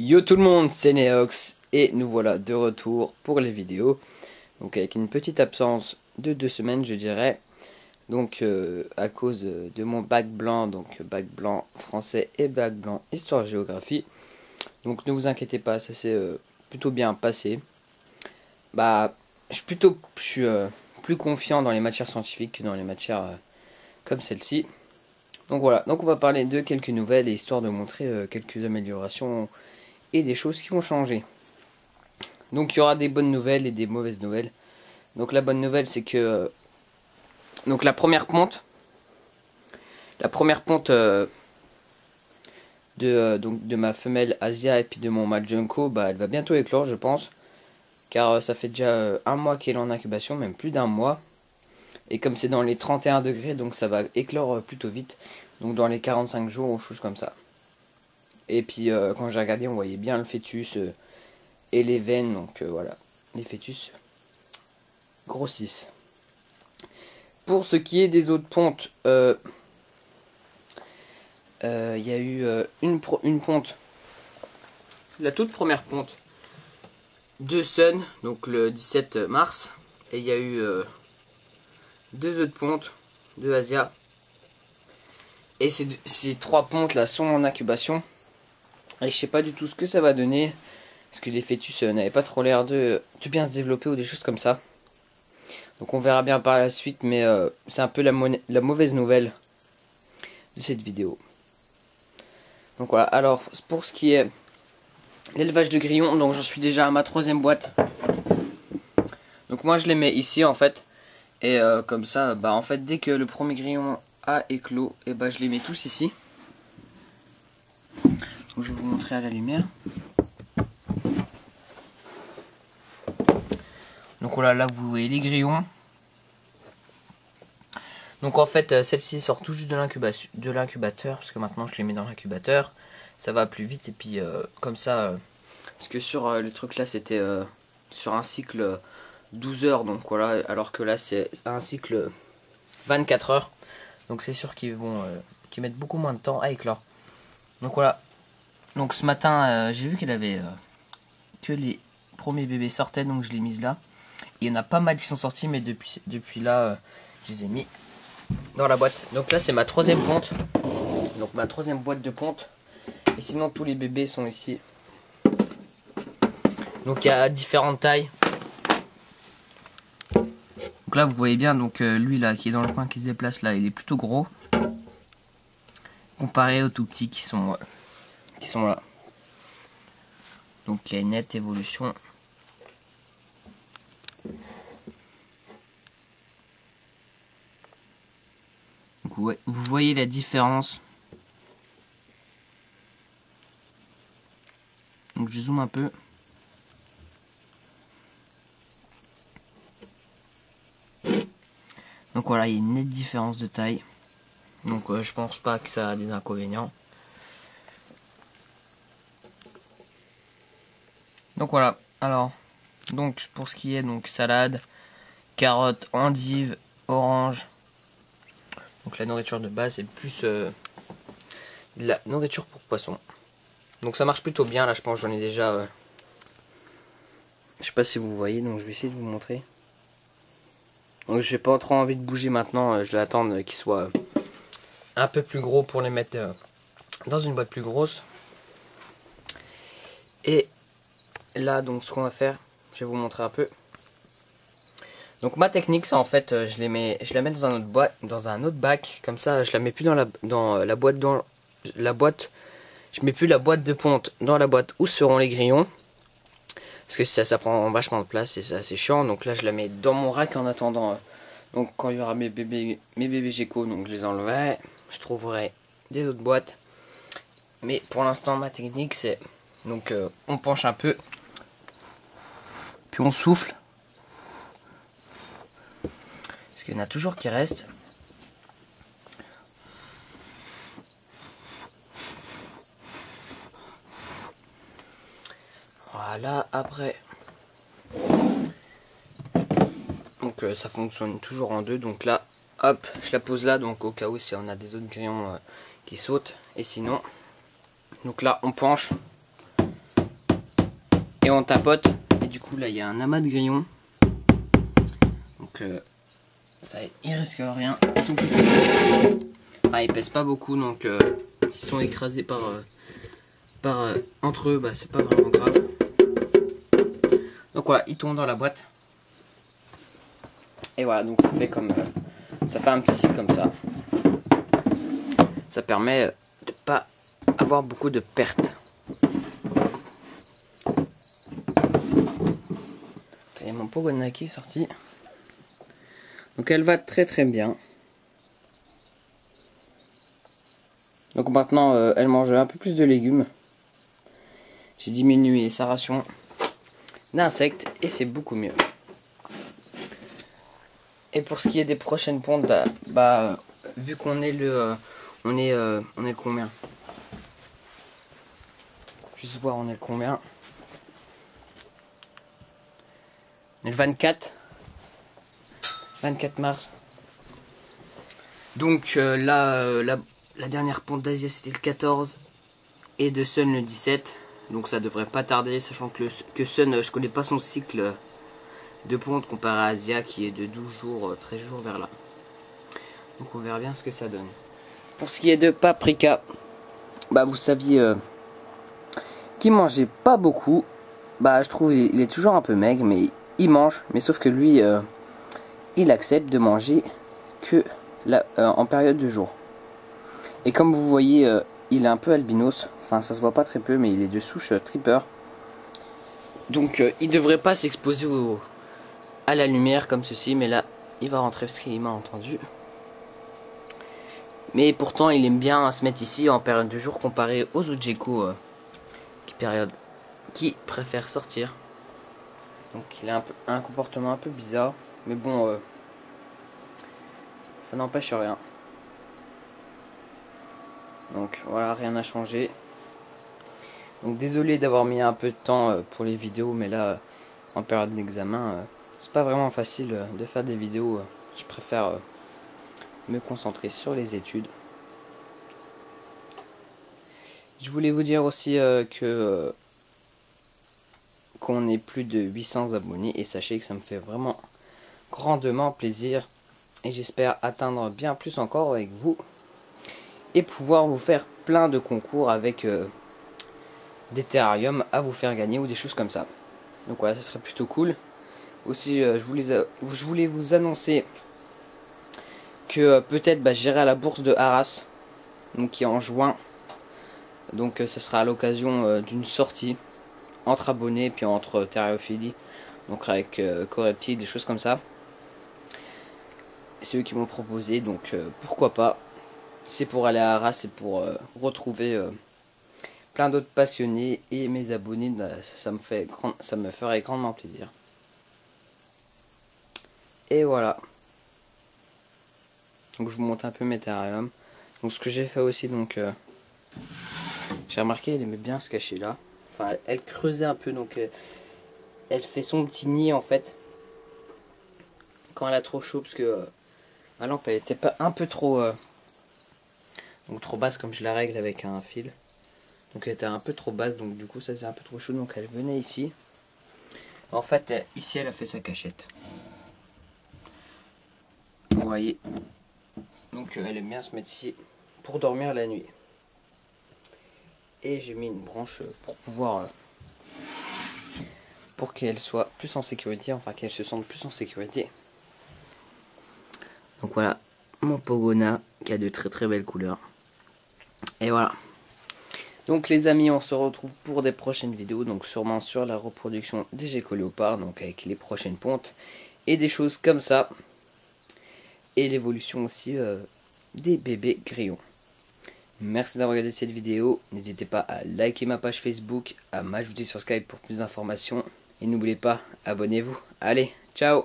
Yo tout le monde, c'est Neox et nous voilà de retour pour les vidéos. Donc avec une petite absence de 2 semaines je dirais. Donc à cause de mon bac blanc, donc bac blanc français et bac blanc histoire-géographie. Donc ne vous inquiétez pas, ça s'est plutôt bien passé. Bah je suis plus confiant dans les matières scientifiques que dans les matières comme celle-ci. Donc voilà, donc on va parler de quelques nouvelles et histoire de montrer quelques améliorations et des choses qui vont changer. Donc il y aura des bonnes nouvelles et des mauvaises nouvelles. Donc la bonne nouvelle c'est que donc la première ponte de ma femelle Asia et puis de mon mâle Junko, bah elle va bientôt éclore je pense, car ça fait déjà un mois qu'elle est en incubation, même plus d'un mois. Et comme c'est dans les 31 degrés, donc ça va éclore plutôt vite, donc dans les 45 jours ou choses comme ça. Et puis quand j'ai regardé, on voyait bien le fœtus et les veines, donc voilà, les fœtus grossissent. Pour ce qui est des autres pontes, il y a eu une ponte, la toute première ponte de Sun, donc le 17 mars, et il y a eu deux autres pontes de Asia. Et ces trois pontes là sont en incubation. Et je sais pas du tout ce que ça va donner. Parce que les fœtus n'avaient pas trop l'air de bien se développer ou des choses comme ça. Donc on verra bien par la suite. Mais c'est un peu la mauvaise nouvelle de cette vidéo. Donc voilà. Alors pour ce qui est l'élevage de grillons. Donc j'en suis déjà à ma 3e boîte. Donc moi je les mets ici en fait. Et comme ça, bah en fait dès que le premier grillon a éclos, et bah je les mets tous ici. Donc je vais vous montrer à la lumière. Donc voilà, là vous voyez les grillons. Donc en fait celle-ci sort tout juste de l'incubateur, parce que maintenant je les mets dans l'incubateur. Ça va plus vite et puis comme ça, parce que sur le truc là c'était sur un cycle 12 heures, donc voilà, alors que là c'est un cycle 24 heures. Donc c'est sûr qu'ils mettent beaucoup moins de temps à éclore. Donc voilà. Donc ce matin j'ai vu qu'elle avait que les premiers bébés sortaient, donc je l'ai mise là. Il y en a pas mal qui sont sortis, mais depuis là je les ai mis dans la boîte. Donc là c'est ma 3e ponte. Donc ma 3e boîte de ponte. Et sinon tous les bébés sont ici. Donc il y a différentes tailles. Donc là vous voyez bien, donc lui là qui est dans le coin qui se déplace là, il est plutôt gros. Comparé aux tout petits qui sont là. Donc il y a une nette évolution. Donc ouais, vous voyez la différence. Donc je zoome un peu. Donc voilà, il y a une nette différence de taille. Donc je pense pas que ça a des inconvénients. Donc voilà, alors donc pour ce qui est donc salade, carottes, endives, orange. Donc la nourriture de base c'est plus de la nourriture pour poisson. Donc ça marche plutôt bien là, je pense j'en ai déjà je sais pas si vous voyez, donc je vais essayer de vous montrer. Donc j'ai pas trop envie de bouger maintenant, je vais attendre qu'ils soient un peu plus gros pour les mettre dans une boîte plus grosse. Et là donc ce qu'on va faire, je vais vous montrer un peu. Donc ma technique c'est en fait je la mets dans un autre bac, comme ça je la mets plus dans la boîte, je mets plus la boîte de ponte dans la boîte où seront les grillons. Parce que ça prend vachement de place et c'est assez chiant. Donc là je la mets dans mon rack en attendant. Donc quand il y aura mes bébés geckos, donc je les enlèverai. Je trouverai des autres boîtes. Mais pour l'instant ma technique c'est donc on penche un peu. Puis on souffle. Parce qu'il y en a toujours qui restent. Voilà, après. Donc ça fonctionne toujours en deux. Donc là, hop, je la pose là. Donc au cas où si on a des autres grillons qui sautent. Et sinon, donc là on penche. et on tapote. Et du coup là il y a un amas de grillons. Donc ça, ils risquent rien. Ils sont enfin, ils pèsent pas beaucoup, donc s'ils sont écrasés par entre eux, bah c'est pas vraiment grave. Donc voilà, ils tombent dans la boîte. Et voilà, donc ça fait comme ça fait un petit cycle comme ça. Ça permet de pas avoir beaucoup de pertes. Et mon Pogona qui est sorti. Donc elle va très très bien. Donc maintenant elle mange un peu plus de légumes. J'ai diminué sa ration d'insectes et c'est beaucoup mieux. Et pour ce qui est des prochaines pontes, bah vu qu'on est on est le combien? Juste voir on est le combien? On est le 24 mars. Donc la dernière ponte d'Asia c'était le 14 et de Sun le 17. Donc ça devrait pas tarder, sachant que Sun, je connais pas son cycle de ponte comparé à Asia qui est de 12 jours, 13 jours vers là. Donc on verra bien ce que ça donne. Pour ce qui est de Paprika, bah vous saviez qu'il mangeait pas beaucoup. Bah je trouve il est toujours un peu maigre, mais il mange. Mais sauf que lui, il accepte de manger que en période de jour. Et comme vous voyez, il est un peu albinos. Enfin ça se voit pas très peu, mais il est de souche tripper. Donc il devrait pas s'exposer à la lumière comme ceci, mais là il va rentrer parce qu'il m'a entendu. Mais pourtant il aime bien se mettre ici en période de jour comparé aux autres geckos qui préfèrent sortir. Donc il a un comportement un peu bizarre, mais bon ça n'empêche rien. Donc voilà, rien n'a changé. Donc désolé d'avoir mis un peu de temps pour les vidéos, mais là en période d'examen c'est pas vraiment facile de faire des vidéos. Je préfère me concentrer sur les études. Je voulais vous dire aussi qu'on est plus de 800 abonnés et sachez que ça me fait vraiment grandement plaisir et j'espère atteindre bien plus encore avec vous et pouvoir vous faire plein de concours avec des terrariums à vous faire gagner ou des choses comme ça. Donc voilà, ça serait plutôt cool. Aussi je voulais vous annoncer que peut-être j'irai à la bourse de Arras, donc qui est en juin. Donc ce sera à l'occasion d'une sortie entre abonnés puis entre terrariophilie, donc avec Corepti, des choses comme ça. C'est eux qui m'ont proposé, donc pourquoi pas. C'est pour aller à Arras et pour retrouver plein d'autres passionnés et mes abonnés. Ça me ferait grandement plaisir. Et voilà. Donc je vous montre un peu mes terrariums. Donc ce que j'ai fait aussi, donc j'ai remarqué elle aimait bien se cacher là. Enfin elle creusait un peu, donc elle fait son petit nid en fait quand elle a trop chaud, parce que ma lampe elle était pas un peu trop donc trop basse, comme je la règle avec un fil. Donc elle était un peu trop basse, donc du coup ça faisait un peu trop chaud, donc elle venait ici. En fait ici elle a fait sa cachette. Vous voyez. Donc elle aime bien se mettre ici pour dormir la nuit. Et j'ai mis une branche pour pouvoir pour qu'elle soit plus en sécurité, enfin qu'elle se sente plus en sécurité. Donc voilà mon Pogona qui a de très très belles couleurs. Et voilà. Donc les amis, on se retrouve pour des prochaines vidéos, donc sûrement sur la reproduction des geckos léopards, donc avec les prochaines pontes et des choses comme ça. Et l'évolution aussi des bébés grillons. Merci d'avoir regardé cette vidéo. N'hésitez pas à liker ma page Facebook, à m'ajouter sur Skype pour plus d'informations. Et n'oubliez pas, abonnez-vous. Allez, ciao!